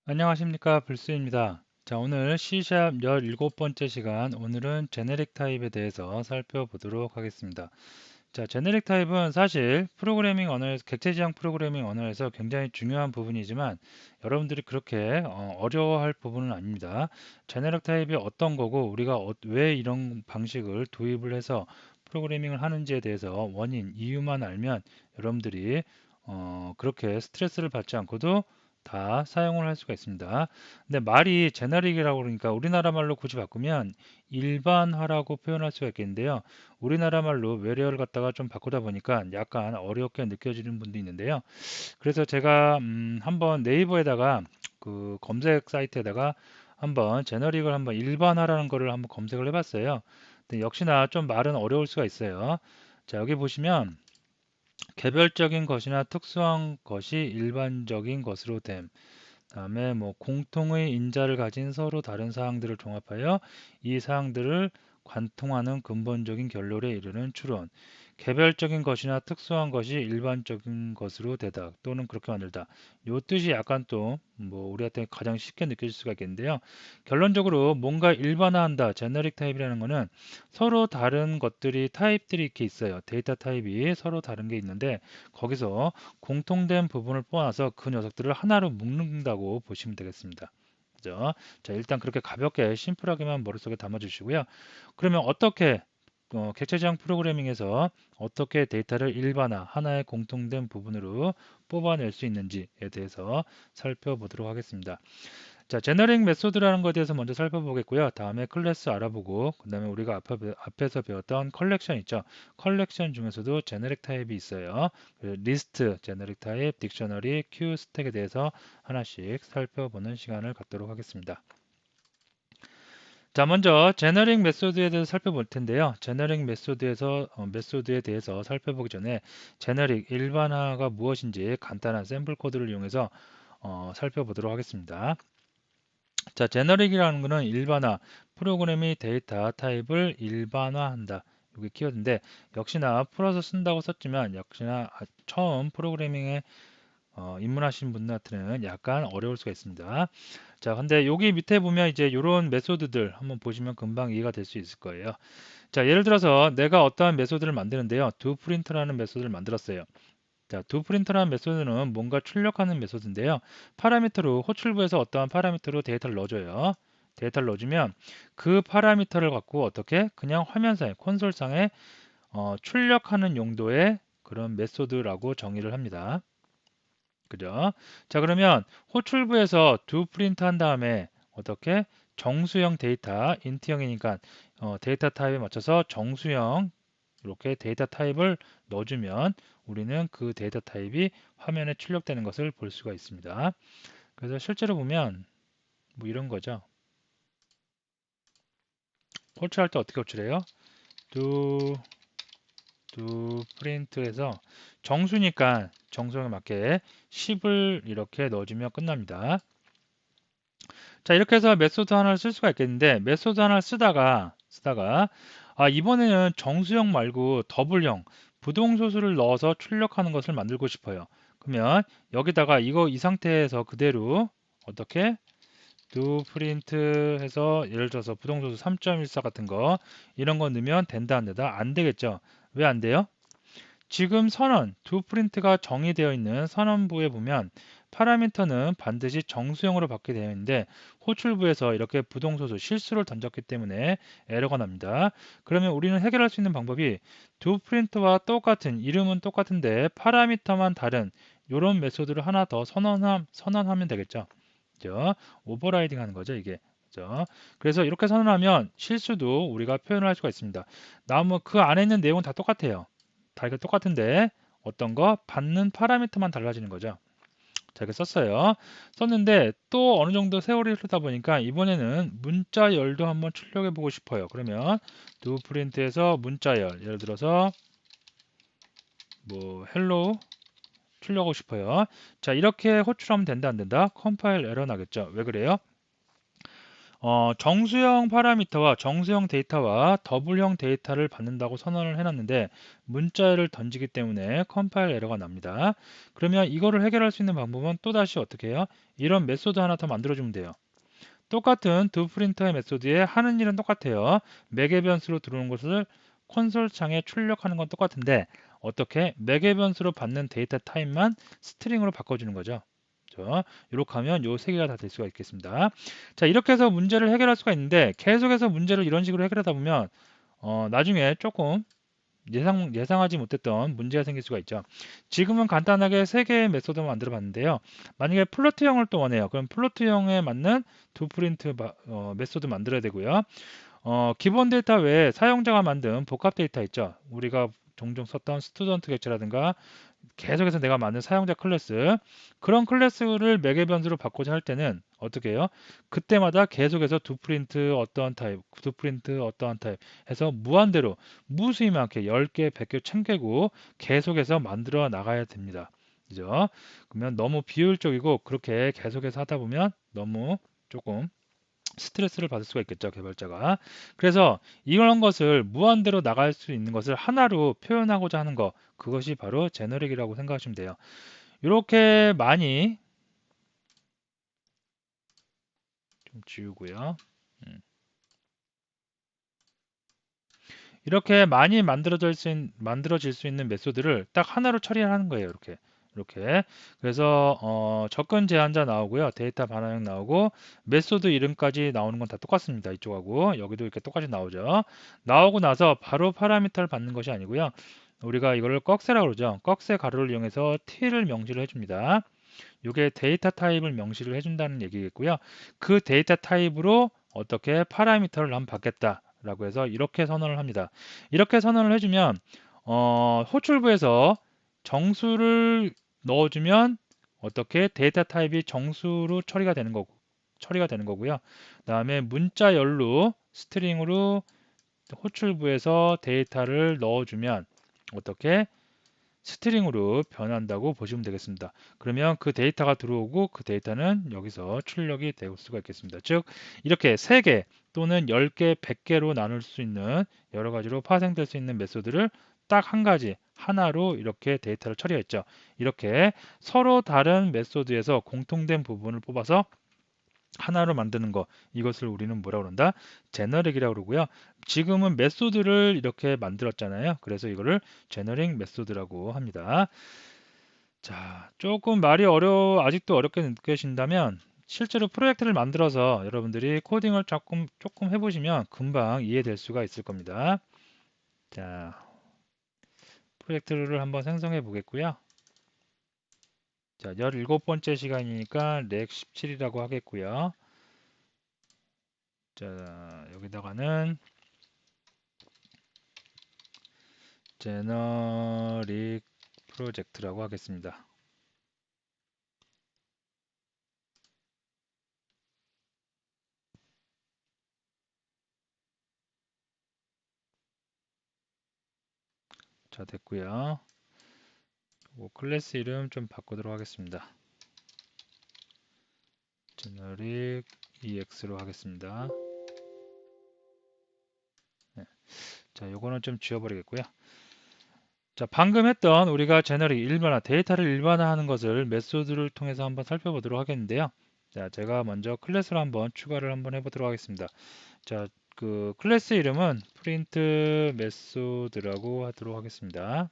안녕하십니까 불스입니다. 자, 오늘 C샵 17번째 시간, 오늘은 제네릭 타입에 대해서 살펴보도록 하겠습니다. 자, 제네릭 타입은 사실 프로그래밍 언어에서, 객체 지향 프로그래밍 언어에서 굉장히 중요한 부분이지만 여러분들이 그렇게 어려워할 부분은 아닙니다. 제네릭 타입이 어떤 거고 우리가 왜 이런 방식을 도입을 해서 프로그래밍을 하는지에 대해서 원인, 이유만 알면 여러분들이 그렇게 스트레스를 받지 않고도 다 사용을 할 수가 있습니다. 근데 말이 제너릭이라고 그러니까 우리나라 말로 굳이 바꾸면 일반화라고 표현할 수가 있겠는데요. 우리나라 말로 외래어를 갖다가 좀 바꾸다 보니까 약간 어렵게 느껴지는 분도 있는데요. 그래서 제가 한번 네이버에다가 그 검색 사이트에다가 한번 제너릭을 한번 일반화라는 거를 한번 검색을 해봤어요. 근데 역시나 좀 말은 어려울 수가 있어요. 자, 여기 보시면 개별적인 것이나 특수한 것이 일반적인 것으로 됨. 다음에 뭐 공통의 인자를 가진 서로 다른 사항들을 종합하여 이 사항들을 관통하는 근본적인 결론에 이르는 추론. 개별적인 것이나 특수한 것이 일반적인 것으로 되다 또는 그렇게 만들다. 요 뜻이 약간 또 뭐 우리한테 가장 쉽게 느껴질 수가 있겠는데요. 결론적으로 뭔가 일반화한다. 제너릭 타입이라는 거는 서로 다른 것들이 타입들이 이렇게 있어요. 데이터 타입이 서로 다른 게 있는데 거기서 공통된 부분을 뽑아서 그 녀석들을 하나로 묶는다고 보시면 되겠습니다. 그죠? 자, 일단 그렇게 가볍게 심플하게만 머릿속에 담아주시고요. 그러면 어떻게 객체 지향 프로그래밍에서 어떻게 데이터를 일반화, 하나의 공통된 부분으로 뽑아낼 수 있는지에 대해서 살펴보도록 하겠습니다. 자, 제너릭 메소드라는 것에 대해서 먼저 살펴보겠고요. 다음에 클래스 알아보고, 그 다음에 우리가 앞에서 배웠던 컬렉션 있죠. 컬렉션 중에서도 제너릭 타입이 있어요. 리스트, 제너릭 타입, 딕셔너리, 큐, 스택에 대해서 하나씩 살펴보는 시간을 갖도록 하겠습니다. 자, 먼저 제너릭 메소드에 대해서 살펴볼 텐데요. 제너릭 메소드에 대해서 살펴보기 전에 제너릭 일반화가 무엇인지 간단한 샘플 코드를 이용해서 살펴보도록 하겠습니다. 자, 제너릭이라는 것은 일반화, 프로그램이 데이터 타입을 일반화한다. 이게 키워드인데 역시나 풀어서 쓴다고 썼지만 역시나 처음 프로그래밍에 입문하신 분들한테는 약간 어려울 수가 있습니다. 자, 근데 여기 밑에 보면 이제 이런 메소드들 한번 보시면 금방 이해가 될 수 있을 거예요. 자, 예를 들어서 내가 어떠한 메소드를 만드는데요. doPrint라는 메소드를 만들었어요. 자, doPrint라는 메소드는 뭔가 출력하는 메소드인데요. 파라미터로 호출부에서 어떠한 파라미터로 데이터를 넣어줘요. 데이터를 넣어주면 그 파라미터를 갖고 어떻게 그냥 화면상에 콘솔상에 출력하는 용도의 그런 메소드라고 정의를 합니다. 그죠? 자, 그러면 호출부에서 doPrint 한 다음에 어떻게 정수형 데이터, 인트형이니까 데이터 타입에 맞춰서 정수형 이렇게 데이터 타입을 넣어주면 우리는 그 데이터 타입이 화면에 출력되는 것을 볼 수가 있습니다. 그래서 실제로 보면 뭐 이런 거죠. 호출할 때 어떻게 호출해요? do print에서 정수니까 정수형에 맞게 10을 이렇게 넣어주면 끝납니다. 자, 이렇게 해서 메소드 하나를 쓸 수가 있겠는데 메소드 하나를 쓰다가 이번에는 정수형 말고 더블형 부동소수를 넣어서 출력하는 것을 만들고 싶어요. 그러면 여기다가 이 상태에서 그대로 어떻게 do print 해서 예를 들어서 부동소수 3.14 같은 거 이런 거 넣으면 된다 안 된다? 안 되겠죠. 왜 안 돼요? 지금 선언, doPrint가 정의되어 있는 선언부에 보면 파라미터는 반드시 정수형으로 받게 되어 있는데 호출부에서 이렇게 부동소수 실수를 던졌기 때문에 에러가 납니다. 그러면 우리는 해결할 수 있는 방법이 doPrint와 똑같은 이름은 똑같은데 파라미터만 다른 이런 메소드를 하나 더 선언하면 되겠죠. 그죠? 오버라이딩 하는 거죠, 이게. 그죠? 그래서 이렇게 선언하면 실수도 우리가 표현을 할 수가 있습니다. 나무 그 안에 있는 내용은 다 똑같아요. 다 이거 똑같은데 어떤 거 받는 파라미터만 달라지는 거죠. 자, 이렇게 썼어요. 썼는데 또 어느 정도 세월이 흐르다 보니까 이번에는 문자열도 한번 출력해 보고 싶어요. 그러면 do print에서 문자열 예를 들어서 뭐 hello 출력하고 싶어요. 자, 이렇게 호출하면 된다 안 된다? 컴파일 에러 나겠죠. 왜 그래요? 정수형 파라미터와 정수형 데이터와 더블형 데이터를 받는다고 선언을 해놨는데 문자를 던지기 때문에 컴파일 에러가 납니다. 그러면 이거를 해결할 수 있는 방법은 또다시 어떻게 해요? 이런 메소드 하나 더 만들어주면 돼요. 똑같은 두 프린터의 메소드에 하는 일은 똑같아요. 매개 변수로 들어오는 것을 콘솔 창에 출력하는 건 똑같은데 어떻게 매개 변수로 받는 데이터 타입만 스트링으로 바꿔주는 거죠. 이렇게 하면 요 세 개가 다 될 수가 있겠습니다. 자, 이렇게 해서 문제를 해결할 수가 있는데 계속해서 문제를 이런 식으로 해결하다 보면 나중에 조금 예상하지 못했던 문제가 생길 수가 있죠. 지금은 간단하게 세 개의 메소드만 만들어 봤는데요. 만약에 플로트형을 또 원해요. 그럼 플로트형에 맞는 두 프린트 메소드 만들어야 되고요. 기본 데이터 외에 사용자가 만든 복합 데이터 있죠. 우리가 종종 썼던 스튜던트 객체라든가 계속해서 내가 만든 사용자 클래스, 그런 클래스를 매개 변수로 바꾸자 할 때는 어떻게 해요? 그때마다 계속해서 두 프린트 어떠한 타입, 두 프린트 어떠한 타입 해서 무한대로 무수히 많게 10개, 100개 챙기고 계속해서 만들어 나가야 됩니다. 그죠? 그러면 너무 비효율적이고 그렇게 계속해서 하다 보면 너무 조금 스트레스를 받을 수가 있겠죠, 개발자가. 그래서 이런 것을 무한대로 나갈 수 있는 것을 하나로 표현하고자 하는 것, 그것이 바로 제너릭이라고 생각하시면 돼요. 이렇게 많이 좀 지우고요. 음. 이렇게 많이 만들어질 수 있는 메소드를 딱 하나로 처리하는 거예요. 이렇게. 그래서 접근 제한자 나오고요. 데이터 반환형 나오고 메소드 이름까지 나오는 건 다 똑같습니다. 이쪽하고 여기도 이렇게 똑같이 나오죠. 나오고 나서 바로 파라미터를 받는 것이 아니고요. 우리가 이거를 꺽쇠라고 그러죠. 꺽쇠 가로를 이용해서 t를 명시를 해줍니다. 이게 데이터 타입을 명시를 해준다는 얘기겠고요. 그 데이터 타입으로 어떻게 파라미터를 한번 받겠다라고 해서 이렇게 선언을 합니다. 이렇게 선언을 해주면 호출부에서 정수를 넣어주면 어떻게 데이터 타입이 정수로 처리가 되는 거고요. 그다음에 문자열로 스트링으로 호출부에서 데이터를 넣어주면 어떻게 스트링으로 변한다고 보시면 되겠습니다. 그러면 그 데이터가 들어오고 그 데이터는 여기서 출력이 될 수가 있겠습니다. 즉 이렇게 3개 또는 10개, 100개로 나눌 수 있는 여러 가지로 파생될 수 있는 메소드를 딱 한 가지 하나로 이렇게 데이터를 처리했죠. 이렇게 서로 다른 메소드에서 공통된 부분을 뽑아서 하나로 만드는 거, 이것을 우리는 뭐라고 그런다? 제너릭이라고 그러고요. 지금은 메소드를 이렇게 만들었잖아요. 그래서 이거를 제너릭 메소드라고 합니다. 자, 조금 말이 아직도 어렵게 느껴진다면 실제로 프로젝트를 만들어서 여러분들이 코딩을 조금 해보시면 금방 이해될 수가 있을 겁니다. 자, 프로젝트를 한번 생성해 보겠고요. 자, 17번째 시간이니까 렉 17이라고 하겠고요. 자, 여기다가는 제너릭 프로젝트라고 하겠습니다. 자, 됐고요. 클래스 이름 좀 바꾸도록 하겠습니다. 제너릭 EX로 하겠습니다. 네. 자, 요거는 좀 지워버리겠고요. 자, 방금 했던 우리가 제너릭 일반화, 데이터를 일반화하는 것을 메소드를 통해서 한번 살펴보도록 하겠는데요. 자, 제가 먼저 클래스로 한번 추가를 한번 해보도록 하겠습니다. 자, 그 클래스 이름은 프린트 메소드라고 하도록 하겠습니다.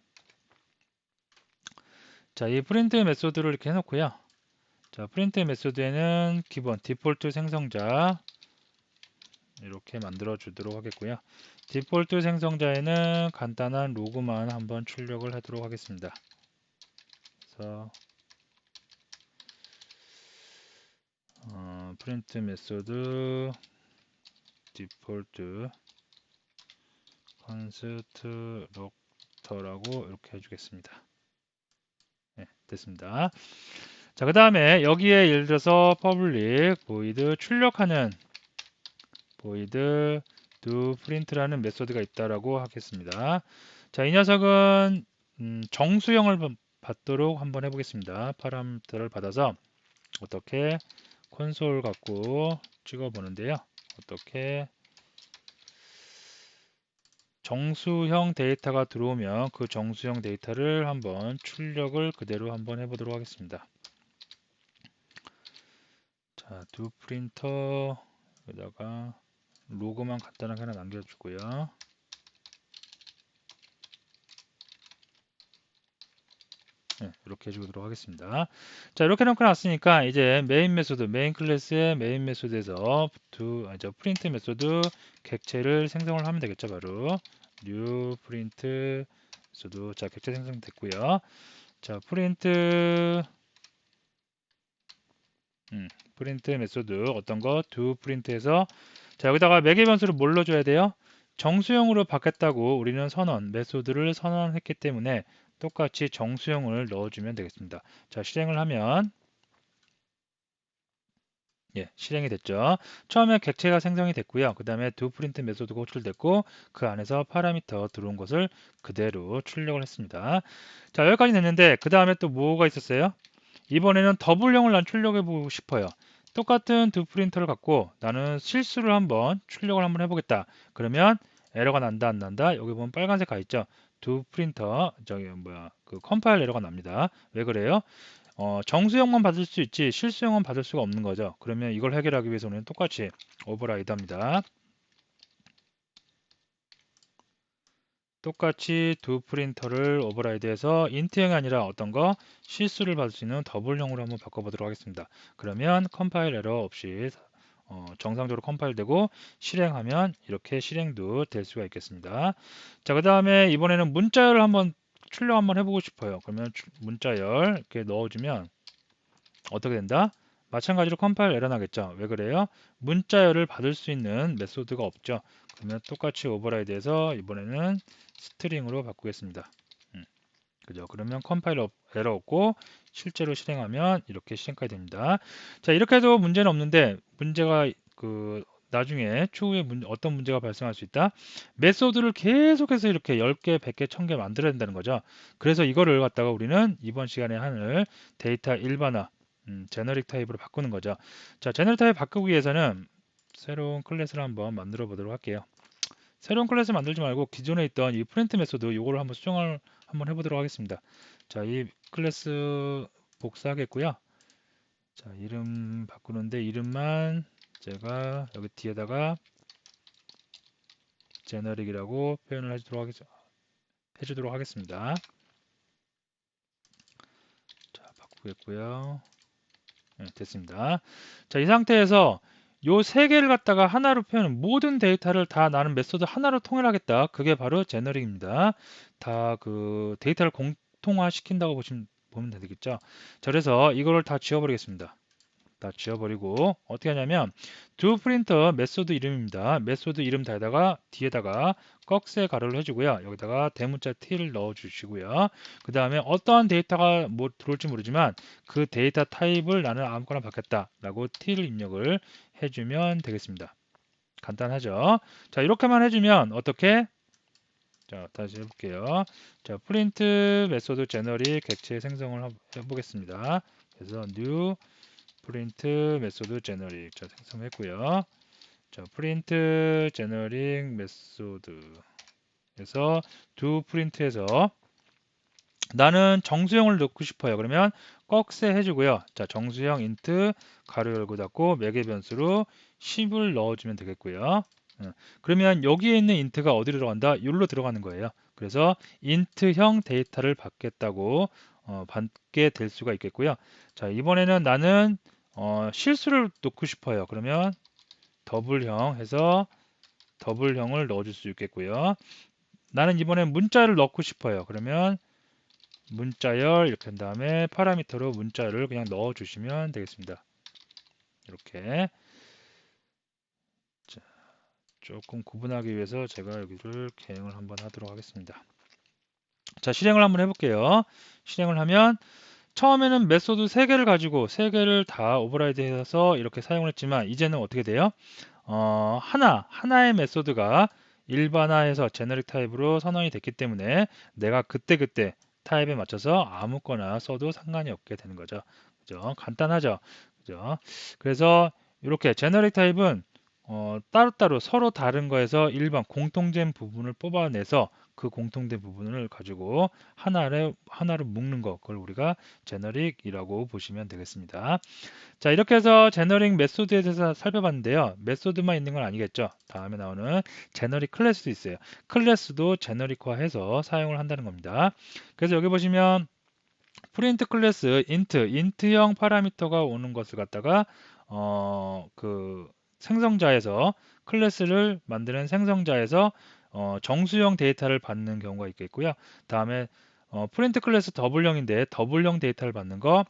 자, 이 프린트 메소드를 이렇게 해놓고요. 자, 프린트 메소드에는 기본 디폴트 생성자 이렇게 만들어 주도록 하겠고요. 디폴트 생성자에는 간단한 로그만 한번 출력을 하도록 하겠습니다. 그래서 프린트 메소드 디폴트 컨스트럭터라고 이렇게 해주겠습니다. 네, 됐습니다. 자, 그 다음에 여기에 예를 들어서 public void 출력하는 void do print라는 메소드가 있다라고 하겠습니다. 자, 이 녀석은 정수형을 받도록 한번 해보겠습니다. 파라미터를 받아서 어떻게 콘솔 갖고 찍어 보는데요. 어떻게 정수형 데이터가 들어오면 그 정수형 데이터를 한번 출력을 그대로 한번 해보도록 하겠습니다. 자, 두 프린터 여기다가 로고만 간단하게 하나 남겨주고요. 네, 이렇게 해주도록 하겠습니다. 자, 이렇게 놓고 났으니까 이제 메인 메소드, 메인 클래스의 메인 메소드에서 프린트 메소드 객체를 생성을 하면 되겠죠. 바로 new 프린트 메소드. 자, 객체 생성됐고요. 자, 프린트 메소드 어떤 거 do 프린트에서 자, 여기다가 매개 변수를 뭘로 줘야 돼요? 정수형으로 바뀌었다고 우리는 메소드를 선언했기 때문에 똑같이 정수형을 넣어주면 되겠습니다. 자, 실행을 하면 예, 실행이 됐죠. 처음에 객체가 생성이 됐고요. 그 다음에 doPrint 메소드가 호출됐고 그 안에서 파라미터 들어온 것을 그대로 출력을 했습니다. 자, 여기까지 됐는데 그 다음에 또 뭐가 있었어요? 이번에는 더블형을 난 출력해 보고 싶어요. 똑같은 두 프린터를 갖고 나는 실수를 한번 출력을 한번 해보겠다. 그러면 에러가 난다 안 난다? 여기 보면 빨간색 가 있죠. 두 프린터 그 컴파일 에러가 납니다. 왜 그래요? 정수형만 받을 수 있지 실수형은 받을 수가 없는 거죠. 그러면 이걸 해결하기 위해서는 똑같이 오버라이드 합니다. 똑같이 두 프린터를 오버라이드해서 인트형이 아니라 어떤 거 실수를 받을 수 있는 더블형으로 한번 바꿔보도록 하겠습니다. 그러면 컴파일 에러 없이 정상적으로 컴파일되고 실행하면 이렇게 실행도 될 수가 있겠습니다. 자, 그 다음에 이번에는 문자열을 한번 출력 한번 해보고 싶어요. 그러면 문자열 이렇게 넣어주면 어떻게 된다? 마찬가지로 컴파일 에러 나겠죠. 왜 그래요? 문자열을 받을 수 있는 메소드가 없죠. 그러면 똑같이 오버라이드해서 이번에는 스트링으로 바꾸겠습니다. 그죠? 그러면 컴파일 에러 없고 실제로 실행하면 이렇게 실행까지 됩니다. 자, 이렇게 해도 문제는 없는데 문제가 나중에 추후에 어떤 문제가 발생할 수 있다? 메소드를 계속해서 이렇게 10개, 100개, 1000개 만들어야 된다는 거죠. 그래서 이거를 갖다가 우리는 이번 시간에 하는 데이터 일반화 제너릭 타입으로 바꾸는 거죠. 자, 제너릭 타입 바꾸기 위해서는 새로운 클래스를 한번 만들어 보도록 할게요. 새로운 클래스 만들지 말고 기존에 있던 이 프린트 메소드 요거를 한번 수정을 한번 해보도록 하겠습니다. 자, 이 클래스 복사하겠고요. 자, 이름 바꾸는데 이름만 제가 여기 뒤에다가 제너릭이라고 표현을 해주도록 하겠습니다. 자, 바꾸겠고요. 네, 됐습니다. 자, 이 상태에서 요 세 개를 갖다가 하나로 표현한 모든 데이터를 다 나는 메소드 하나로 통일하겠다. 그게 바로 제너릭입니다. 다 그 데이터를 공통화 시킨다고 보면 되겠죠. 자, 그래서 이거를 다 지워버리겠습니다. 다 지워버리고 어떻게 하냐면 do 프린터 메소드 이름입니다. 메소드 이름 뒤에다가 꺽쇠 가로를 해주고요. 여기다가 대문자 t를 넣어주시고요. 그 다음에 어떠한 데이터가 뭐 들어올지 모르지만 그 데이터 타입을 나는 아무거나 받겠다 라고 t를 입력을 해주면 되겠습니다. 간단하죠. 자, 이렇게만 해주면 어떻게? 자, 다시 해볼게요. 자, 프린트 메소드 제너릭 객체 생성을 해보겠습니다. 그래서 new 프린트 메소드 제너릭 자 생성했고요. 자 프린트 제너릭 메소드에서 do 프린트에서 나는 정수형을 넣고 싶어요. 그러면 꺽쇠 해주고요. 자 정수형 int 가로 열고 닫고 매개 변수로 10을 넣어주면 되겠고요. 그러면 여기에 있는 int가 어디로 들어간다? 여기로 들어가는 거예요. 그래서 int형 데이터를 받겠다고 받게 될 수가 있겠고요. 자 이번에는 나는 실수를 넣고 싶어요. 그러면 더블형 해서 더블형을 넣어줄 수 있겠고요. 나는 이번엔 문자를 넣고 싶어요. 그러면 문자열 이렇게 한 다음에 파라미터로 문자를 그냥 넣어주시면 되겠습니다. 이렇게 자, 조금 구분하기 위해서 제가 여기를 개형을 한번 하도록 하겠습니다. 자 실행을 한번 해볼게요. 실행을 하면 처음에는 메소드 3개를 가지고 3개를 다 오버라이드 해서 이렇게 사용을 했지만 이제는 어떻게 돼요? 하나의 메소드가 일반화해서 제너릭 타입으로 선언이 됐기 때문에 내가 그때그때 타입에 맞춰서 아무거나 써도 상관이 없게 되는 거죠. 그죠? 간단하죠? 그죠? 그래서 이렇게 제너릭 타입은 따로따로 서로 다른 거에서 일반 공통된 부분을 뽑아내서 그 공통된 부분을 가지고 하나로 묶는 거, 그걸 우리가 제너릭이라고 보시면 되겠습니다. 자, 이렇게 해서 제너릭 메소드에 대해서 살펴봤는데요. 메소드만 있는 건 아니겠죠. 다음에 나오는 제너릭 클래스도 있어요. 클래스도 제너릭화해서 사용을 한다는 겁니다. 그래서 여기 보시면 프린트 클래스 인트형 파라미터가 오는 것을 갖다가 그 생성자에서 클래스를 만드는 생성자에서 정수형 데이터를 받는 경우가 있겠고요. 다음에 프린트 클래스 더블형인데 더블형 데이터를 받는 거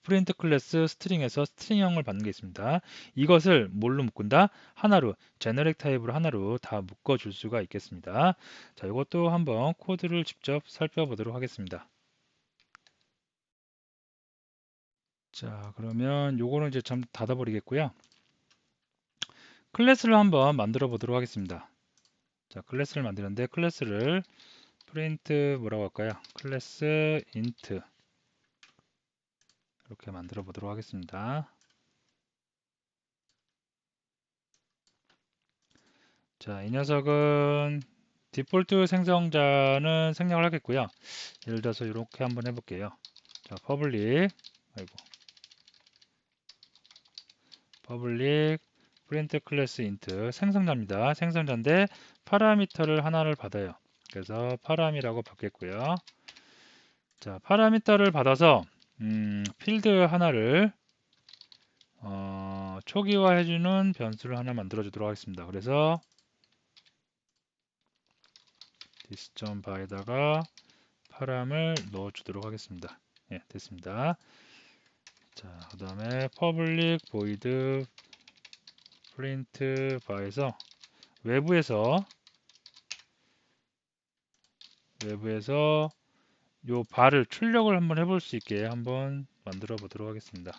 프린트 클래스 스트링에서 스트링형을 받는 게 있습니다. 이것을 뭘로 묶은다? 하나로 제너릭 타입으로 하나로 다 묶어 줄 수가 있겠습니다. 자, 이것도 한번 코드를 직접 살펴보도록 하겠습니다. 자, 그러면 요거는 이제 좀 닫아버리겠고요. 클래스를 한번 만들어 보도록 하겠습니다. 자, 클래스를 만드는데 클래스를 프린트 뭐라고 할까요? 클래스 인트 이렇게 만들어 보도록 하겠습니다. 자, 이 녀석은 디폴트 생성자는 생략을 하겠고요. 예를 들어서 이렇게 한번 해볼게요. 자, 퍼블릭 프린트 클래스 인트 생성자입니다. 생성자인데 파라미터를 하나를 받아요. 그래서 파람이라고 받겠고요. 자, 파라미터를 받아서 필드 하나를 초기화해주는 변수를 하나 만들어 주도록 하겠습니다. 그래서 this.by에다가 파람을 넣어 주도록 하겠습니다. 예, 됐습니다. 자, 그 다음에 public void print by에서 외부에서 요 bar을 출력을 한번 해볼 수 있게 한번 만들어 보도록 하겠습니다.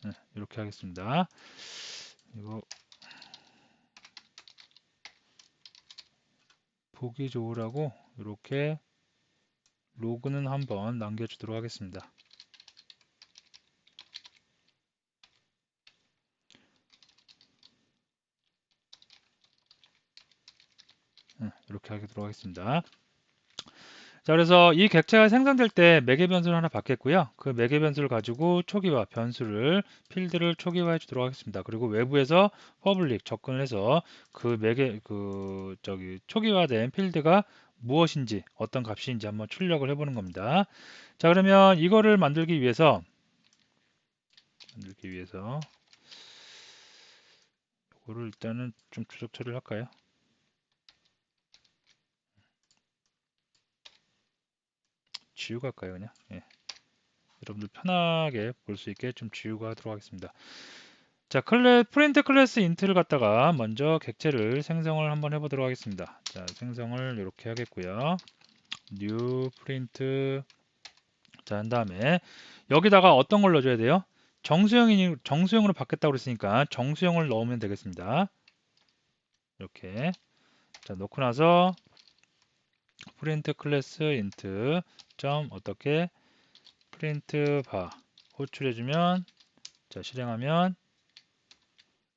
네, 이렇게 하겠습니다. 이거 보기 좋으라고 이렇게 로그는 한번 남겨주도록 하겠습니다. 이렇게 하도록 하겠습니다. 자, 그래서 이 객체가 생성될 때 매개 변수를 하나 받겠고요. 그 매개 변수를 가지고 초기화 필드를 초기화해 주도록 하겠습니다. 그리고 외부에서 퍼블릭 접근을 해서 그 초기화된 필드가 무엇인지 어떤 값인지 한번 출력을 해보는 겁니다. 자, 그러면 이거를 만들기 위해서 이거를 일단은 좀 추적 처리를 할까요? 지우고 할까요, 그냥? 예. 여러분들 편하게 볼 수 있게 좀 지우고 하도록 하겠습니다. 자, 프린트 클래스 인트를 갖다가 먼저 객체를 생성을 한번 해보도록 하겠습니다. 자, 생성을 이렇게 하겠고요. new 프린트 자, 한 다음에 여기다가 어떤 걸 넣어줘야 돼요? 정수형으로 바뀌었다고 그랬으니까 정수형을 넣으면 되겠습니다. 이렇게 자, 넣고 나서 프린트 클래스 인트 점 어떻게 프린트 바 호출해주면 자, 실행하면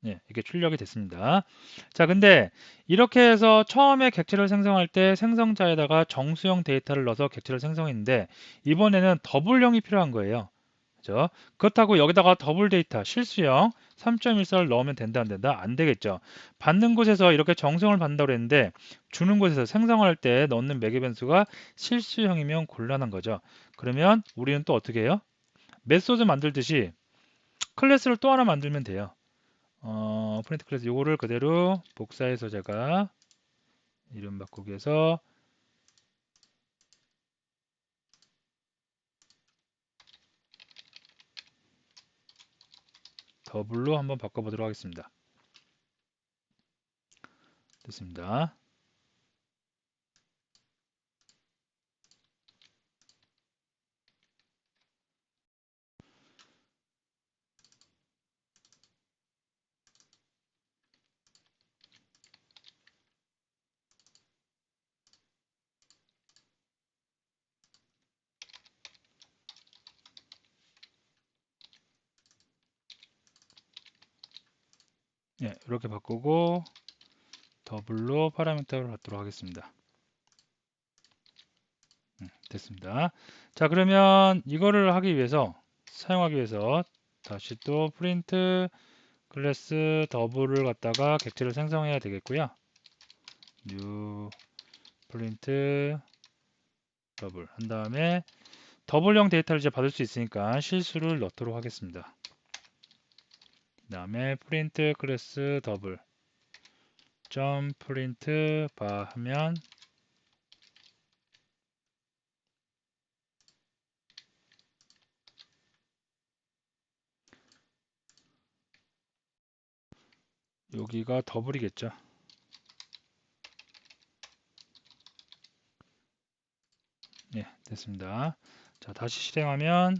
예, 이게 출력이 됐습니다. 자, 근데 이렇게 해서 처음에 객체를 생성할 때 생성자에다가 정수형 데이터를 넣어서 객체를 생성했는데 이번에는 더블형이 필요한 거예요. 그죠? 그렇다고 여기다가 더블 데이터 실수형 3.14를 넣으면 된다 안 된다? 안 되겠죠. 받는 곳에서 이렇게 정수형을 받는다고 그랬는데 주는 곳에서 생성할 때 넣는 매개 변수가 실수형이면 곤란한 거죠. 그러면 우리는 또 어떻게 해요? 메소드 만들듯이 클래스를 또 하나 만들면 돼요. 프린트 클래스 요거를 그대로 복사해서 제가 이름 바꾸기 해서 더블로 한번 바꿔보도록 하겠습니다. 됐습니다. 예, 이렇게 바꾸고 더블로 파라미터를 갖도록 하겠습니다. 됐습니다. 자, 그러면 이거를 하기 위해서 사용하기 위해서 다시 또 프린트 클래스 더블을 갖다가 객체를 생성해야 되겠고요. new 프린트 더블 한 다음에 더블형 데이터를 이제 받을 수 있으니까 실수를 넣도록 하겠습니다. 그 다음에 프린트 클래스 더블 점 프린트 바 하면 여기가 더블이겠죠. 예, 됐습니다. 자, 다시 실행하면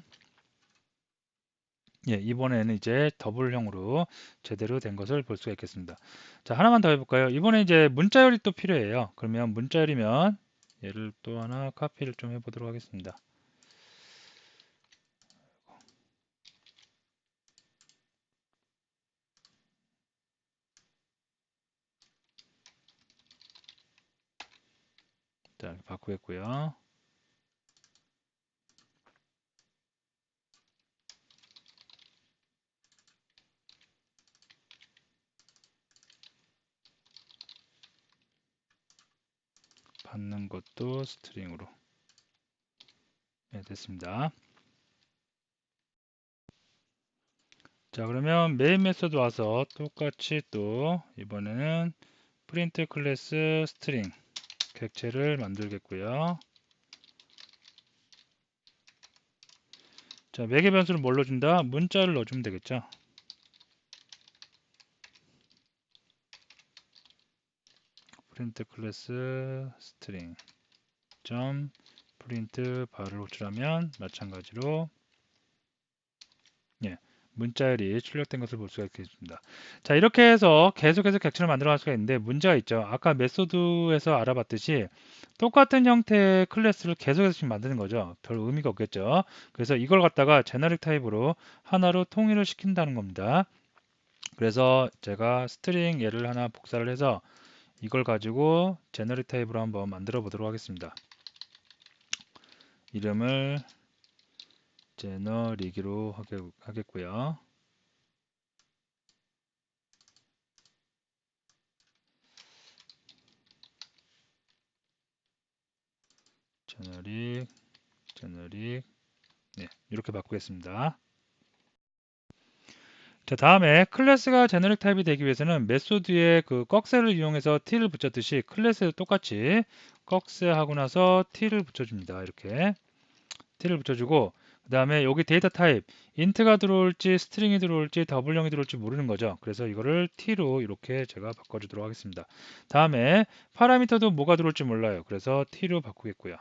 예, 이번에는 이제 더블형으로 제대로 된 것을 볼 수가 있겠습니다. 자, 하나만 더 해볼까요? 이번에 이제 문자열이 또 필요해요. 그러면 문자열이면 얘를 또 하나 카피를 좀 해보도록 하겠습니다. 자, 이렇게 바꾸겠고요. 받는 것도 스트링으로. 네, 됐습니다. 자, 그러면 메인 메소드 와서 똑같이 또 이번에는 프린트 클래스 스트링 객체를 만들겠고요. 자, 매개 변수를 뭘로 준다? 문자를 넣어주면 되겠죠. 프린트 클래스 스트링 점 프린트 바를 호출하면 마찬가지로 예, 문자열이 출력된 것을 볼 수가 있겠습니다. 자, 이렇게 해서 계속해서 객체를 만들어 갈 수가 있는데 문제가 있죠. 아까 메소드에서 알아봤듯이 똑같은 형태의 클래스를 계속해서 지금 만드는 거죠. 별 의미가 없겠죠. 그래서 이걸 갖다가 제너릭 타입으로 하나로 통일을 시킨다는 겁니다. 그래서 제가 스트링 얘를 하나 복사를 해서 이걸 가지고 제너릭 타입으로 한번 만들어 보도록 하겠습니다. 이름을 제너릭으로 하겠고요. 제너릭 네, 이렇게 바꾸겠습니다. 자, 다음에 클래스가 제너릭 타입이 되기 위해서는 메소드에 그 꺽쇠를 이용해서 t를 붙였듯이 클래스에도 똑같이 꺽쇠 하고 나서 t를 붙여줍니다. 이렇게 t를 붙여주고 그 다음에 여기 데이터 타입 인트가 들어올지 스트링이 들어올지 더블형이 들어올지 모르는 거죠. 그래서 이거를 t로 이렇게 제가 바꿔주도록 하겠습니다. 다음에 파라미터도 뭐가 들어올지 몰라요. 그래서 t로 바꾸겠고요.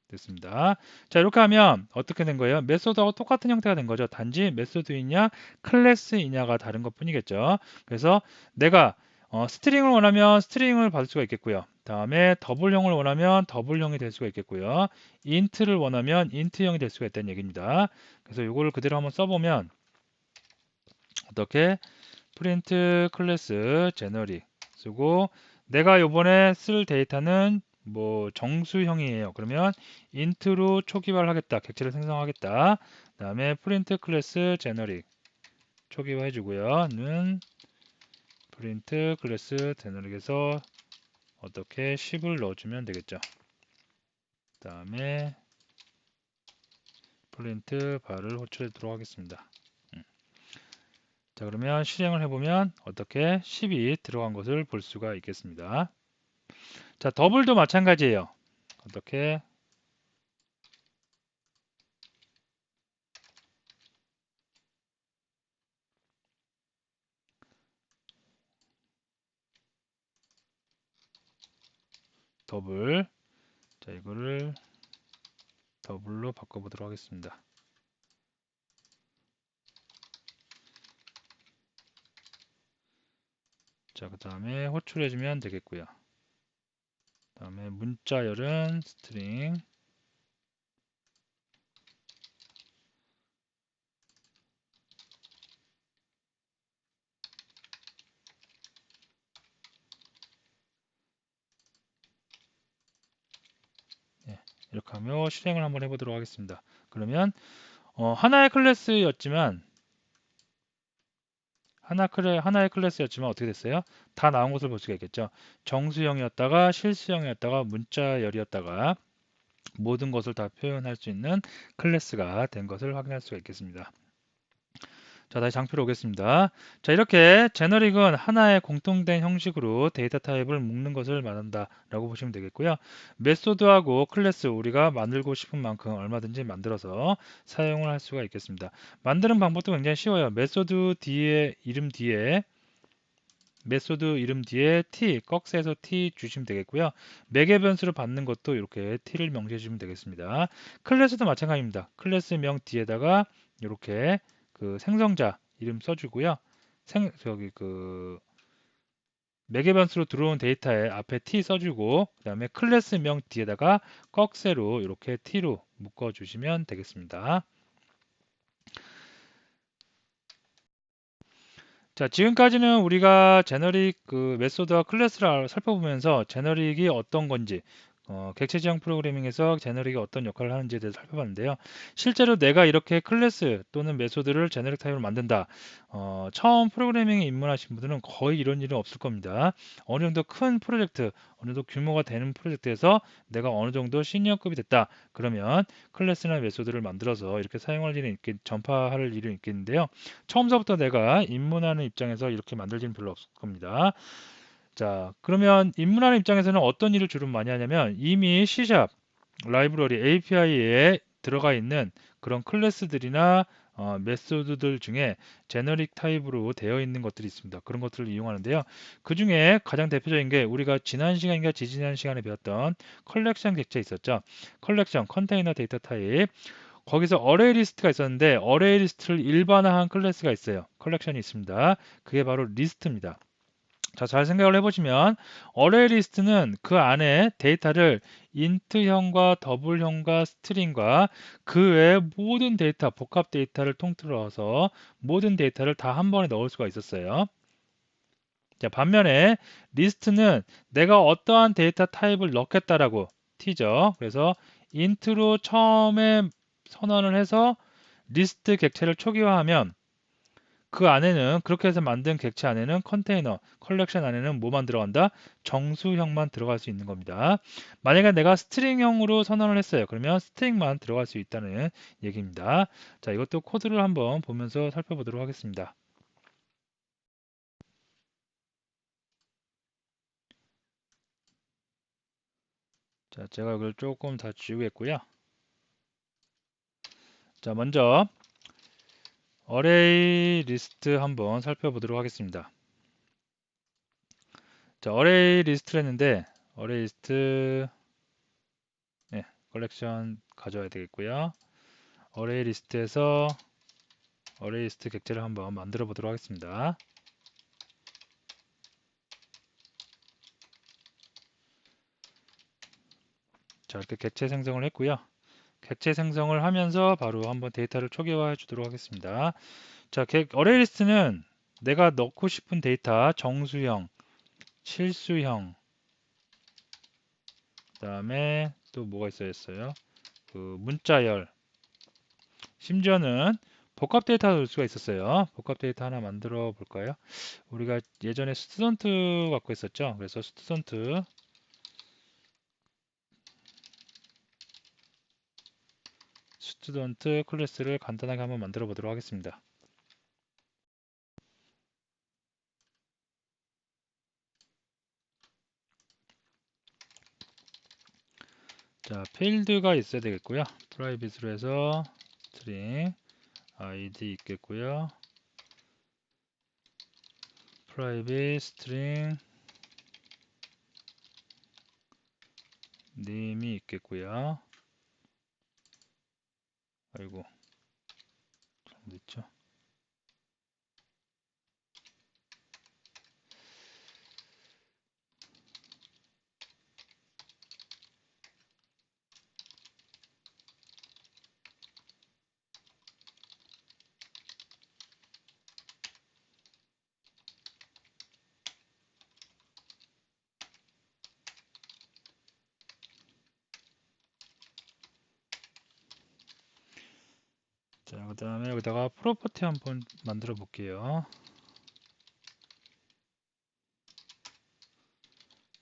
됐습니다. 자, 이렇게 하면 어떻게 된 거예요? 메소드하고 똑같은 형태가 된 거죠. 단지 메소드이냐 클래스이냐가 다른 것 뿐이겠죠. 그래서 내가 스트링을 원하면 스트링을 받을 수가 있겠고요. 다음에 더블형을 원하면 더블형이 될 수가 있겠고요. 인트를 원하면 인트형이 될 수가 있다는 얘기입니다. 그래서 이거를 그대로 한번 써보면 어떻게 프린트 클래스 제너릭 쓰고 내가 요번에 쓸 데이터는 뭐 정수형이에요. 그러면 int로 초기화를 하겠다. 객체를 생성하겠다. 그 다음에 프린트 클래스 제너릭 초기화 해주고요. 는 프린트 클래스 제너릭에서 어떻게 10을 넣어주면 되겠죠. 그 다음에 프린트 바를 호출하도록 하겠습니다. 자, 그러면 실행을 해보면 어떻게 10이 들어간 것을 볼 수가 있겠습니다. 자, 더블도 마찬가지예요. 어떻게 더블 자, 이거를 더블로 바꿔보도록 하겠습니다. 자, 그 다음에 호출해주면 되겠고요. 그 다음에 문자열은 스트링 이렇게 하며 실행을 한번 해보도록 하겠습니다. 그러면 하나의 클래스였지만 하나의 클래스였지만 어떻게 됐어요? 다 나온 것을 볼 수가 있겠죠. 정수형이었다가 실수형이었다가 문자열이었다가 모든 것을 다 표현할 수 있는 클래스가 된 것을 확인할 수가 있겠습니다. 자, 다시 장표로 오겠습니다. 자, 이렇게 제너릭은 하나의 공통된 형식으로 데이터 타입을 묶는 것을 말한다 라고 보시면 되겠고요. 메소드하고 클래스 우리가 만들고 싶은 만큼 얼마든지 만들어서 사용을 할 수가 있겠습니다. 만드는 방법도 굉장히 쉬워요. 메소드 이름 뒤에 t, 꺽쇠에서 t 주시면 되겠고요. 매개 변수를 받는 것도 이렇게 t를 명시해 주시면 되겠습니다. 클래스도 마찬가지입니다. 클래스명 뒤에다가 이렇게 그 생성자 이름 써주고요. 매개 변수로 들어온 데이터에 앞에 t 써주고 그 다음에 클래스명 뒤에다가 꺽쇠로 이렇게 t로 묶어 주시면 되겠습니다. 자, 지금까지는 우리가 제너릭 메소드와 클래스를 살펴보면서 제너릭이 어떤 건지, 객체 지형 프로그래밍에서 제너릭이 어떤 역할을 하는지에 대해서 살펴봤는데요. 실제로 내가 이렇게 클래스 또는 메소드를 제너릭 타입으로 만든다. 처음 프로그래밍에 입문하신 분들은 거의 이런 일은 없을 겁니다. 어느 정도 큰 프로젝트, 어느 정도 규모가 되는 프로젝트에서 내가 어느 정도 시니어급이 됐다. 그러면 클래스나 메소드를 만들어서 이렇게 사용할 일이 전파할 일이 있겠는데요. 처음서부터 내가 입문하는 입장에서 이렇게 만들 일은 별로 없을 겁니다. 자, 그러면 입문하는 입장에서는 어떤 일을 주로 많이 하냐면 이미 C# 라이브러리 API에 들어가 있는 그런 클래스들이나 메소드들 중에 제너릭 타입으로 되어 있는 것들이 있습니다. 그런 것들을 이용하는데요. 그 중에 가장 대표적인 게 우리가 지난 시간인가 지지난 시간에 배웠던 컬렉션 객체 있었죠. 컬렉션, 컨테이너 데이터 타입. 거기서 어레이 리스트가 있었는데 어레이 리스트를 일반화한 클래스가 있어요. 컬렉션이 있습니다. 그게 바로 리스트입니다. 자, 잘 생각을 해보시면 어레이 리스트는 그 안에 데이터를 인트형과 더블형과 스트링과 그 외의 모든 데이터, 복합 데이터를 통틀어서 모든 데이터를 다 한 번에 넣을 수가 있었어요. 자, 반면에 리스트는 내가 어떠한 데이터 타입을 넣겠다라고 t죠. 그래서 int로 처음에 선언을 해서 리스트 객체를 초기화하면 그 안에는 그렇게 해서 만든 객체 안에는 컨테이너, 컬렉션 안에는 뭐만 들어간다? 정수형만 들어갈 수 있는 겁니다. 만약에 내가 스트링형으로 선언을 했어요. 그러면 스트링만 들어갈 수 있다는 얘기입니다. 자, 이것도 코드를 한번 보면서 살펴보도록 하겠습니다. 자, 제가 이걸 조금 다 지우겠고요. 자, 먼저 어레이 리스트 한번 살펴보도록 하겠습니다. 자, 어레이 리스트를 했는데 어레이 리스트 컬렉션 가져야 되겠고요. 어레이 리스트에서 어레이 리스트 객체를 한번 만들어 보도록 하겠습니다. 자, 이렇게 객체 생성을 했고요. 객체 생성을 하면서 바로 한번 데이터를 초기화해 주도록 하겠습니다. 자, 어레이 리스트는 내가 넣고 싶은 데이터 정수형, 실수형, 그 다음에 또 뭐가 있어야 했어요? 그 문자열, 심지어는 복합 데이터가 넣을 수가 있었어요. 복합 데이터 하나 만들어 볼까요? 우리가 예전에 스튜던트 갖고 있었죠. 그래서 스튜던트 클래스를 간단하게 한번 만들어 보도록 하겠습니다. 자, 필드가 있어야 되겠고요. 프라이빗으로 해서 스트링 id 있겠고요. 프라이빗 스트링 네임이 있겠고요. 아이고, 잘못했죠. 자, 그 다음에 여기다가 프로퍼티 한번 만들어 볼게요.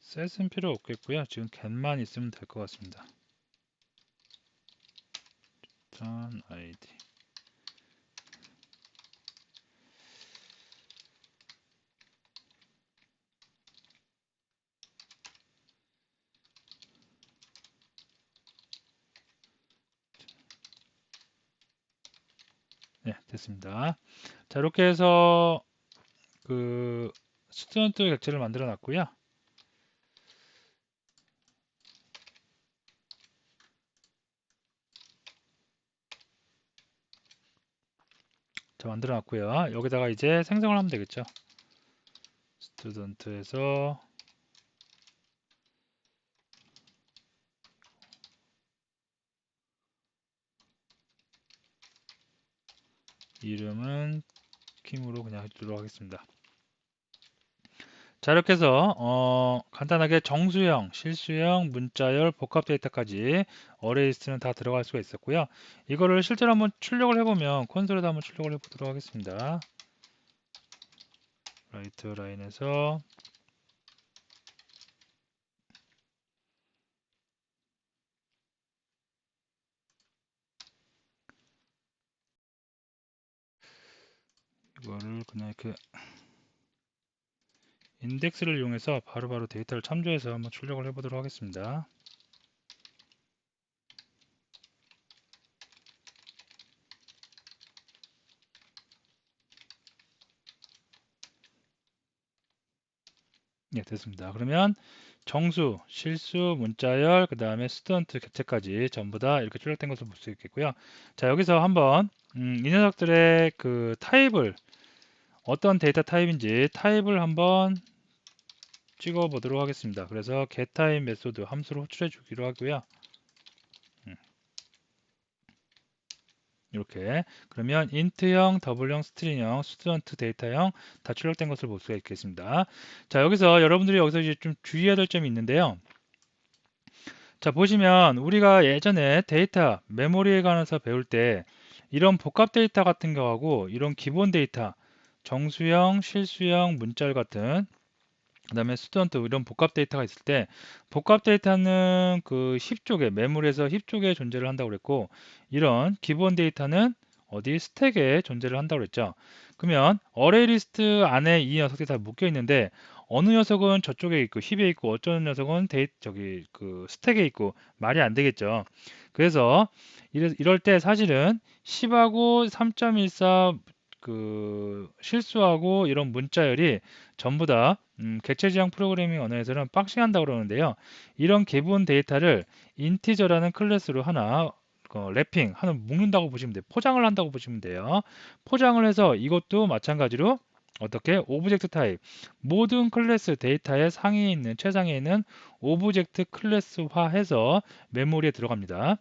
셋은 필요 없겠고요. 지금 get만 있으면 될 것 같습니다. 전 id. 네, 됐습니다. 자, 이렇게 해서 그 스튜던트 객체를 만들어 놨고요. 자, 만들어 놨고요. 여기다가 이제 생성을 하면 되겠죠. 스튜던트에서 이름은 킴으로 그냥 해주도록 하겠습니다. 자, 이렇게 해서 간단하게 정수형, 실수형, 문자열, 복합 데이터까지 어레이스는 다 들어갈 수가 있었고요. 이거를 실제로 한번 출력을 해보면 콘솔에도 한번 출력을 해보도록 하겠습니다. 라이트 라인에서 이거를 그냥 이렇게 인덱스를 이용해서 바로바로 데이터를 참조해서 한번 출력을 해보도록 하겠습니다. 네, 됐습니다. 그러면 정수, 실수, 문자열, 그 다음에 스튜던트 객체까지 전부 다 이렇게 출력된 것을 볼 수 있겠고요. 자, 여기서 한번 이 녀석들의 그 타입을 어떤 데이터 타입인지 타입을 한번 찍어 보도록 하겠습니다. 그래서 getType 메소드 함수로 호출해 주기로 하고요. 이렇게 그러면 int형, double형, string형, 스튜던트 데이터형 다 출력된 것을 볼 수가 있겠습니다. 자, 여기서 여러분들이 여기서 이제 좀 주의해야 될 점이 있는데요. 자, 보시면 우리가 예전에 데이터 메모리에 관해서 배울 때 이런 복합 데이터 같은 거하고 이런 기본 데이터 정수형, 실수형, 문자열 같은 그 다음에 스튜던트 이런 복합 데이터가 있을 때 복합 데이터는 그 힙 쪽에 메모리에서 힙 쪽에 존재를 한다고 그랬고 이런 기본 데이터는 어디 스택에 존재를 한다고 그랬죠. 그러면 어레이 리스트 안에 이 녀석들이 다 묶여 있는데 어느 녀석은 저쪽에 있고 힙에 있고 어쩌는 녀석은 저기 그 스택에 있고 말이 안 되겠죠. 그래서 이럴 때 사실은 10하고 3.14 그 실수하고 이런 문자열이 전부 다 객체 지향 프로그래밍 언어에서는 박싱한다고 그러는데요. 이런 기본 데이터를 인티저라는 클래스로 하나 랩핑 하는 묶는다고 보시면 돼요. 포장을 한다고 보시면 돼요. 포장을 해서 이것도 마찬가지로 어떻게 오브젝트 타입 모든 클래스 데이터의 상위에 있는 최상위에 있는 오브젝트 클래스화해서 메모리에 들어갑니다.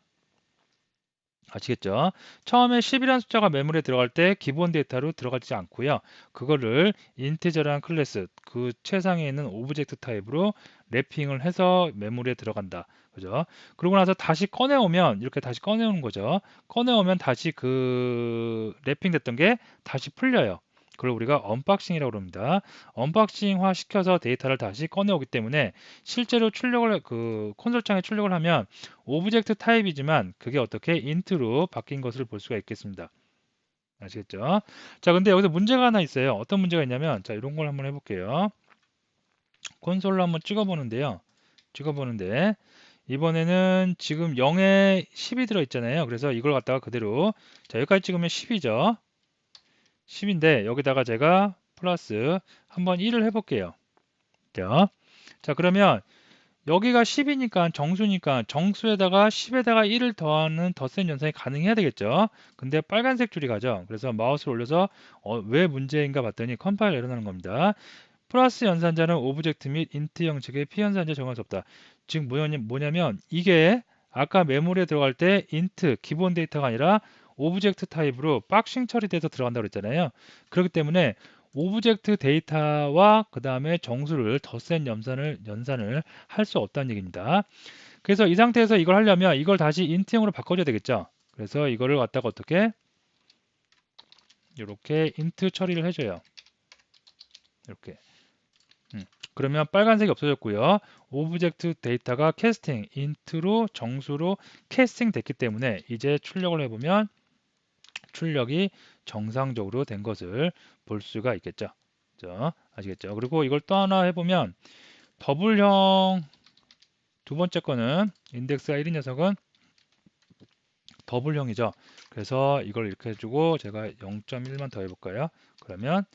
아시겠죠? 처음에 10이라는 숫자가 메모리에 들어갈 때 기본 데이터로 들어가지 않고요. 그거를 인티저라는 클래스, 그 최상에 있는 오브젝트 타입으로 랩핑을 해서 메모리에 들어간다. 그죠? 그러고 나서 다시 꺼내오면 이렇게 다시 꺼내오는 거죠. 꺼내오면 다시 그 랩핑 됐던 게 다시 풀려요. 그걸 우리가 언박싱이라고 합니다. 언박싱화 시켜서 데이터를 다시 꺼내오기 때문에 실제로 출력을 그 콘솔창에 출력을 하면 오브젝트 타입이지만 그게 어떻게 인트로 바뀐 것을 볼 수가 있겠습니다. 아시겠죠? 자, 근데 여기서 문제가 하나 있어요. 어떤 문제가 있냐면, 자, 이런 걸 한번 해볼게요. 콘솔로 한번 찍어보는데요. 찍어보는데, 이번에는 지금 0에 10이 들어있잖아요. 그래서 이걸 갖다가 그대로, 자, 여기까지 찍으면 10이죠. 10인데, 여기다가 제가 플러스 한번 1을 해볼게요. 자, 그러면 여기가 10이니까 정수니까 정수에다가 10에다가 1을 더하는 덧셈 연산이 가능해야 되겠죠. 근데 빨간색 줄이 가죠. 그래서 마우스를 올려서 왜 문제인가 봤더니 컴파일 에러 나는 겁니다. 플러스 연산자는 오브젝트 및 인트 형식의 피연산자 정할 수 없다. 즉 뭐냐면 이게 아까 메모리에 들어갈 때 인트 기본 데이터가 아니라 오브젝트 타입으로 박싱 처리돼서 들어간다고 그랬잖아요. 그렇기 때문에 오브젝트 데이터와 그 다음에 정수를 덧셈 연산을 할 수 없다는 얘기입니다. 그래서 이 상태에서 이걸 하려면 이걸 다시 인트형으로 바꿔줘야 되겠죠. 그래서 이거를 갖다가 어떻게 이렇게 int 처리를 해줘요. 이렇게. 그러면 빨간색이 없어졌고요. 오브젝트 데이터가 캐스팅, int로 정수로 캐스팅 됐기 때문에 이제 출력을 해보면 출력이 정상적으로 된 것을 볼 수가 있겠죠. 그죠? 아시겠죠? 그리고 이걸 또 하나 해보면 더블형 두 번째 거는 인덱스가 1인 녀석은 더블형이죠. 그래서 이걸 이렇게 해주고 제가 0.1만 더 해볼까요? 그러면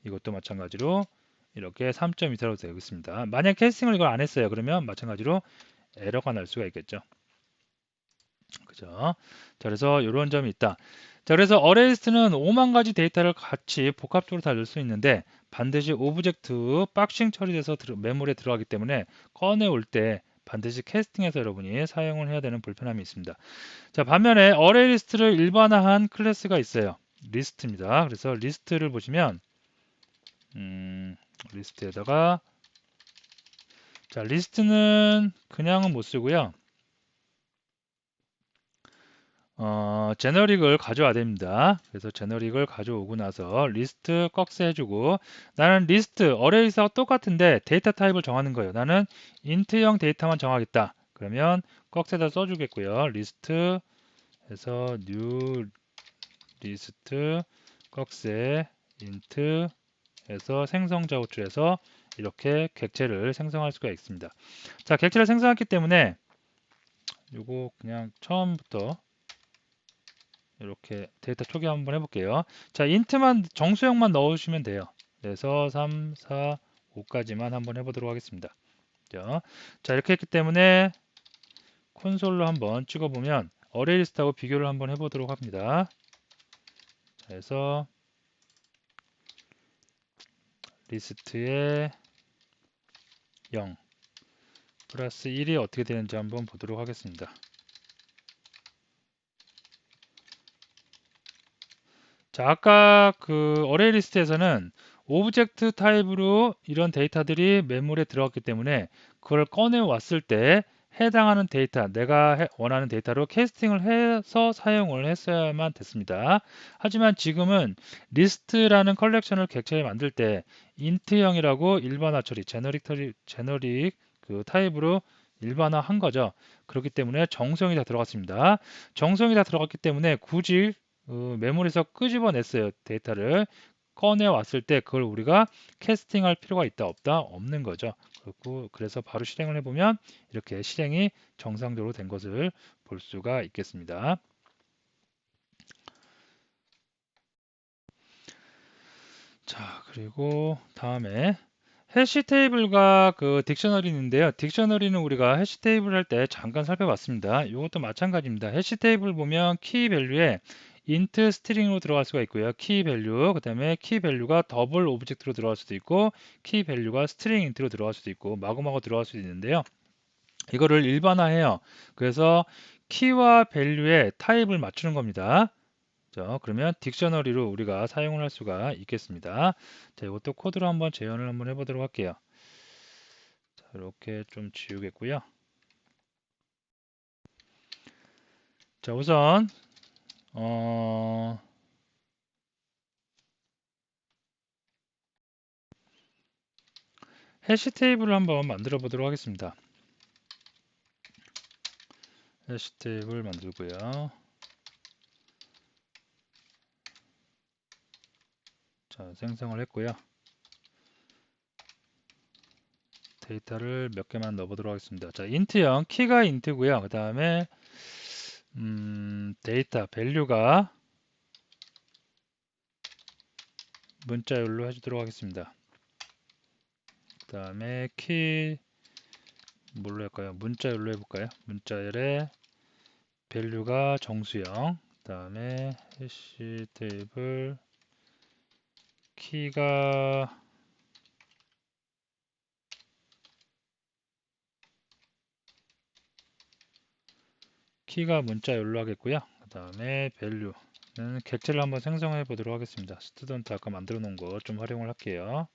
이것도 마찬가지로 이렇게 3.24로 되어 있습니다. 만약 캐스팅을 이걸 안 했어요. 그러면 마찬가지로 에러가 날 수가 있겠죠. 그죠? 자, 그래서 이런 점이 있다. 자, 그래서 어레이스트는 5만 가지 데이터를 같이 복합적으로 다 넣을 수 있는데 반드시 오브젝트 박싱 처리돼서 메모리에 들어가기 때문에 꺼내올 때 반드시 캐스팅해서 여러분이 사용을 해야 되는 불편함이 있습니다. 자, 반면에 어레이 리스트를 일반화한 클래스가 있어요. 리스트입니다. 그래서 리스트를 보시면 리스트에다가 자, 리스트는 그냥은 못 쓰고요. 제너릭을 가져와야 됩니다. 그래서 제너릭을 가져오고 나서 리스트 꺽쇠 해주고 나는 리스트 어레이스와 똑같은데 데이터 타입을 정하는 거예요. 나는 int형 데이터만 정하겠다. 그러면 꺽쇠다 써주겠고요. 리스트 해서 new 리스트 꺽쇠 int 해서 생성자 호출해서 이렇게 객체를 생성할 수가 있습니다. 자, 객체를 생성했기 때문에 요거 그냥 처음부터 이렇게 데이터 초기 한번 해볼게요. 자, 인트만 정수형만 넣으시면 돼요. 그래서 3, 4, 5까지만 한번 해보도록 하겠습니다. 자, 이렇게 했기 때문에 콘솔로 한번 찍어보면 어레이 리스트하고 비교를 한번 해보도록 합니다. 자, 그래서 리스트에 0 플러스 1이 어떻게 되는지 한번 보도록 하겠습니다. 자, 아까 그 어레이 리스트에서는 오브젝트 타입으로 이런 데이터들이 메모리에 들어갔기 때문에 그걸 꺼내 왔을 때 해당하는 데이터, 내가 원하는 데이터로 캐스팅을 해서 사용을 했어야만 됐습니다. 하지만 지금은 리스트라는 컬렉션을 객체에 만들 때 int형이라고 일반화 처리, 제너릭 그 타입으로 일반화 한 거죠. 그렇기 때문에 정성이 다 들어갔습니다. 정성이 다 들어갔기 때문에 굳이 메모리에서 끄집어냈어요. 데이터를 꺼내 왔을 때 그걸 우리가 캐스팅할 필요가 있다 없다 없는 거죠. 그래서 바로 실행을 해보면 이렇게 실행이 정상적으로 된 것을 볼 수가 있겠습니다. 자, 그리고 다음에 해시 테이블과 그 딕셔너리인데요. 딕셔너리는 우리가 해시 테이블 할 때 잠깐 살펴봤습니다. 이것도 마찬가지입니다. 해시 테이블 보면 키 밸류에 int 스트링으로 들어갈 수가 있고요. 키 밸류, 그 다음에 키 밸류가 더블 오브젝트로 들어갈 수도 있고 키 밸류가 스트링 인트로 들어갈 수도 있고 마구마구 들어갈 수도 있는데요. 이거를 일반화해요. 그래서 키와 밸류의 타입을 맞추는 겁니다. 그러면 딕셔너리로 우리가 사용을 할 수가 있겠습니다. 자, 이것도 코드로 한번 재현을 한번 해보도록 할게요. 자, 이렇게 좀 지우겠고요. 자, 우선 해시 테이블을 한번 만들어 보도록 하겠습니다. 해시 테이블 만들고요. 자, 생성을 했고요. 데이터를 몇 개만 넣어보도록 하겠습니다. 자, int형 키가 int고요. 그 다음에 데이터 밸류가 문자열로 해주도록 하겠습니다. 그 다음에 키 뭘로 할까요? 문자열로 해볼까요? 문자열에 밸류가 정수형, 그 다음에 해시 테이블 키가 문자열로 하겠고요. 그 다음에 밸류는 객체를 한번 생성해 보도록 하겠습니다. 스튜던트 아까 만들어 놓은 거 좀 활용을 할게요.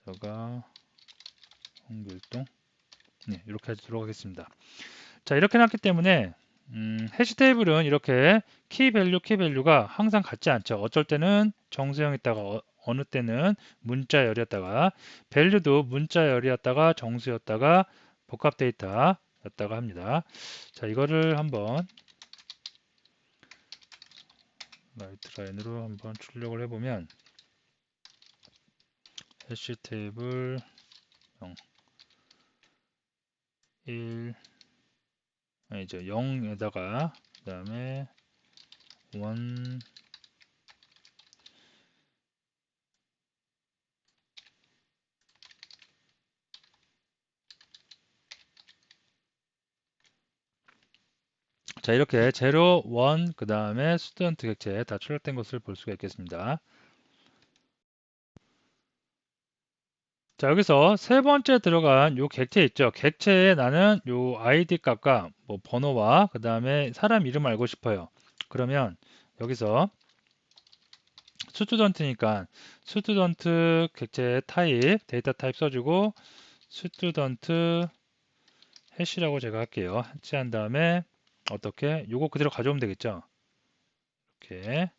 여가 홍길동 네, 이렇게 하도록 하겠습니다. 자, 이렇게 놨기 때문에 해시 테이블은 이렇게 키 밸류가 항상 같지 않죠. 어쩔 때는 정수형이었다가 어느 때는 문자열이었다가 밸류도 문자열이었다가 정수였다가 복합 데이터였다가 합니다. 자, 이거를 한번 라이트 라인으로 한번 출력을 해보면 해시 테이블 0, 1, 아니죠. 0에다가 그 다음에 1, 자, 이렇게 0, 1, 그 다음에 스튜던트 객체 다 출력된 것을 볼 수가 있겠습니다. 자, 여기서 세 번째 들어간 요 객체 있죠. 객체에 나는 요 아이디 값과 뭐 번호와 그 다음에 사람 이름 알고 싶어요. 그러면 여기서 스튜던트니까 스튜던트 객체 타입, 데이터 타입 써주고 스튜던트 해시라고 제가 할게요. 해치한 다음에 어떻게 요거 그대로 가져오면 되겠죠. 이렇게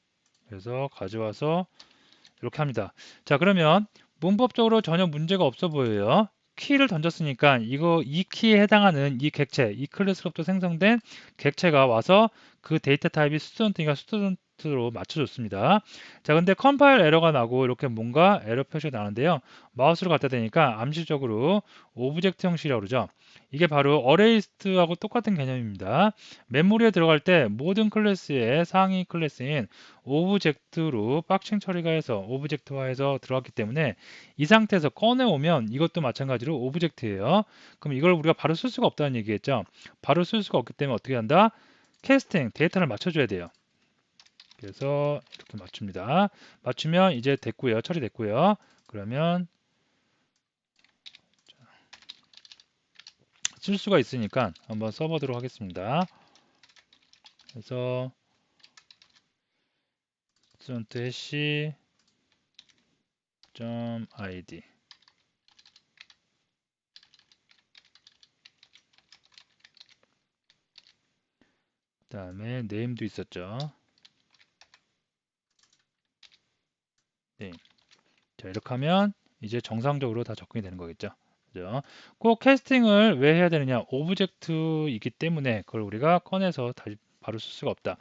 그래서 가져와서 이렇게 합니다. 자, 그러면 문법적으로 전혀 문제가 없어 보여요. 키를 던졌으니까 이 키에 해당하는 이 객체, 이 클래스로부터 생성된 객체가 와서 그 데이터 타입이 스튜던트니까 스튜던트로 맞춰줬습니다. 자, 근데 컴파일 에러가 나고 이렇게 뭔가 에러 표시가 나는데요. 마우스로 갖다 대니까 암시적으로 오브젝트 형식이라고 그러죠. 이게 바로 어레이스트하고 똑같은 개념입니다. 메모리에 들어갈 때 모든 클래스의 상위 클래스인 오브젝트로 박싱 처리가 해서 오브젝트화해서 들어갔기 때문에 이 상태에서 꺼내오면 이것도 마찬가지로 오브젝트예요. 그럼 이걸 우리가 바로 쓸 수가 없다는 얘기겠죠. 바로 쓸 수가 없기 때문에 어떻게 한다? 캐스팅, 데이터를 맞춰줘야 돼요. 그래서 이렇게 맞춥니다. 맞추면 이제 됐고요. 처리됐고요. 그러면 쓸 수가 있으니까 한번 써보도록 하겠습니다. 그래서 스튜던트 해시 .id 그 다음에 네임도 있었죠. 네. 자, 이렇게 하면 이제 정상적으로 다 접근이 되는 거겠죠. 그죠? 꼭 캐스팅을 왜 해야 되느냐? 오브젝트이기 때문에 그걸 우리가 꺼내서 다시 바로 쓸 수가 없다.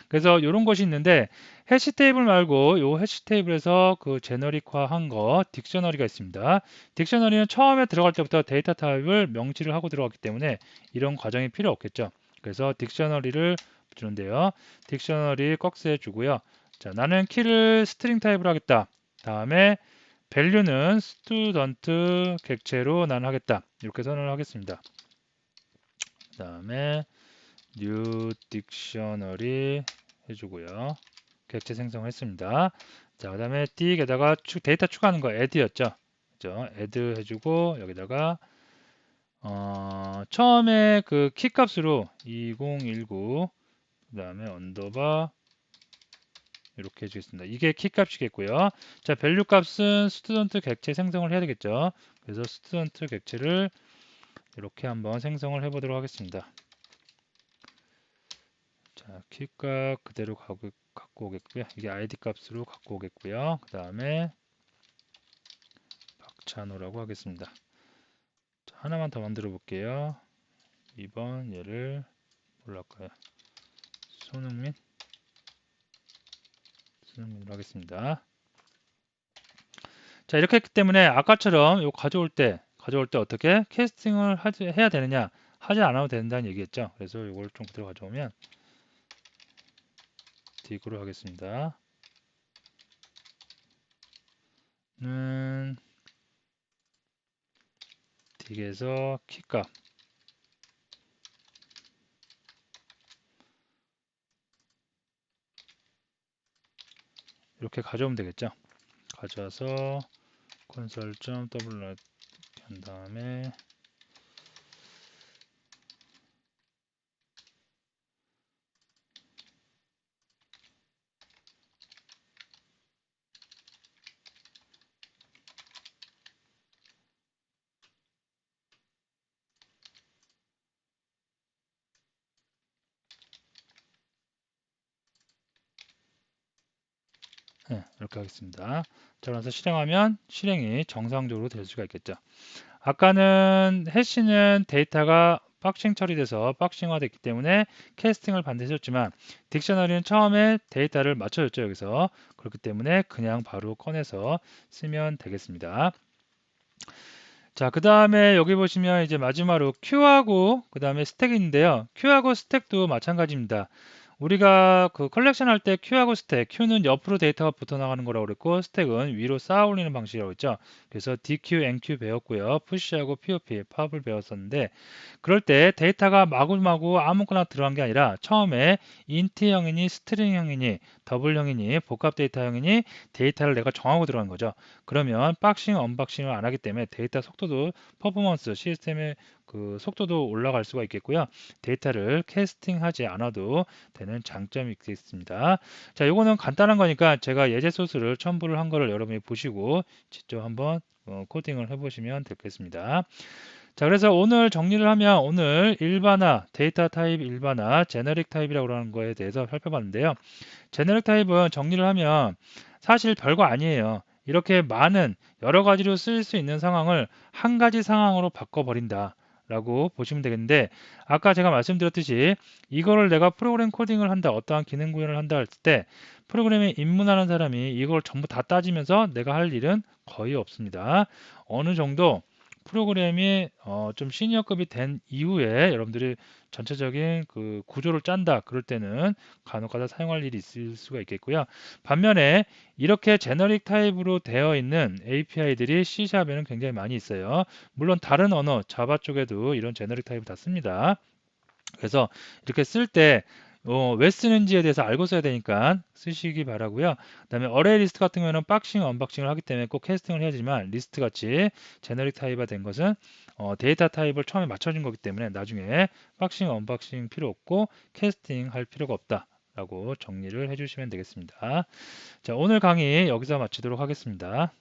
그래서 이런 것이 있는데 해시 테이블 말고 이 해시 테이블에서 그 제너릭화한 거 딕셔너리가 있습니다. 딕셔너리는 처음에 들어갈 때부터 데이터 타입을 명시를 하고 들어갔기 때문에 이런 과정이 필요 없겠죠. 그래서 딕셔너리를 주는데요. 딕셔너리 꺽쇠 주고요. 자, 나는 키를 스트링 타입으로 하겠다. 다음에 밸류는 스튜던트 객체로 난 하겠다. 이렇게 선언을 하겠습니다. 그 다음에 new dictionary 해주고요. 객체 생성했습니다. 자, 그 다음에 띡에다가 데이터 추가하는 거 add였죠. 그죠? add 해주고 여기다가 처음에 그 키 값으로 2019 그 다음에 언더바 이렇게 해주겠습니다. 이게 키 값이겠고요. 자, 밸류 값은 스튜던트 객체 생성을 해야 되겠죠. 그래서 스튜던트 객체를 이렇게 한번 생성을 해보도록 하겠습니다. 자, 키 값 그대로 갖고 오겠고요. 이게 아이디 값으로 갖고 오겠고요. 그 다음에 박찬호라고 하겠습니다. 자, 하나만 더 만들어 볼게요. 2번 얘를 뭘로 할까요? 손흥민으로 하겠습니다. 자, 이렇게 했기 때문에 아까처럼 이거 가져올 때 어떻게 캐스팅을 해야 되느냐? 하지 않아도 된다는 얘기겠죠. 그래서 이걸 좀 그대로 가져오면 딕으로 하겠습니다. 는 딕에서 키값 이렇게 가져오면 되겠죠. 가져와서 콘솔.w 한 다음에 네, 이렇게 하겠습니다. 자, 그래서 실행하면 실행이 정상적으로 될 수가 있겠죠. 아까는 해시는 데이터가 박싱 처리돼서 박싱화됐기 때문에 캐스팅을 반드시 했지만 딕셔너리는 처음에 데이터를 맞춰줬죠. 여기서 그렇기 때문에 그냥 바로 꺼내서 쓰면 되겠습니다. 자, 그 다음에 여기 보시면 이제 마지막으로 큐하고 그 다음에 스택이 있는데요. 큐하고 스택도 마찬가지입니다. 우리가 그 컬렉션 할 때 큐하고 스택, 큐는 옆으로 데이터가 붙어 나가는 거라고 그랬고 스택은 위로 쌓아 올리는 방식이라고 했죠. 그래서 DQ, NQ 배웠고요. 푸시하고 POP, 팝을 배웠었는데 그럴 때 데이터가 마구마구 아무거나 들어간 게 아니라 처음에 인트형이니 스트링형이니 더블형이니 복합 데이터형이니 데이터를 내가 정하고 들어간 거죠. 그러면 박싱, 언박싱을 안 하기 때문에 데이터 속도도 퍼포먼스, 시스템의 그 속도도 올라갈 수가 있겠고요. 데이터를 캐스팅하지 않아도 되는 장점이 있겠습니다. 자, 이거는 간단한 거니까 제가 예제 소스를 첨부를 한 거를 여러분이 보시고 직접 한번 코딩을 해보시면 되겠습니다. 자, 그래서 오늘 정리를 하면 오늘 일반화, 데이터 타입 일반화, 제너릭 타입이라고 하는 거에 대해서 살펴봤는데요. 제너릭 타입은 정리를 하면 사실 별거 아니에요. 이렇게 많은 여러 가지로 쓸 수 있는 상황을 한 가지 상황으로 바꿔버린다. 라고 보시면 되겠는데 아까 제가 말씀드렸듯이 이거를 내가 프로그램 코딩을 한다 어떠한 기능 구현을 한다 할 때 프로그램에 입문하는 사람이 이걸 전부 다 따지면서 내가 할 일은 거의 없습니다. 어느 정도 프로그램이 좀 시니어급이 된 이후에 여러분들이 전체적인 그 구조를 짠다 그럴 때는 간혹가다 사용할 일이 있을 수가 있겠고요. 반면에 이렇게 제너릭 타입으로 되어 있는 API들이 C샵에는 굉장히 많이 있어요. 물론 다른 언어 자바 쪽에도 이런 제너릭 타입을 다 씁니다. 그래서 이렇게 쓸 때 왜 쓰는지에 대해서 알고 써야 되니까 쓰시기 바라고요. 그다음에 어레이 리스트 같은 경우에는 박싱, 언박싱을 하기 때문에 꼭 캐스팅을 해야지만 리스트 같이 제너릭 타입화 된 것은 데이터 타입을 처음에 맞춰준 거기 때문에 나중에 박싱, 언박싱 필요 없고 캐스팅 할 필요가 없다. 라고 정리를 해주시면 되겠습니다. 자, 오늘 강의 여기서 마치도록 하겠습니다.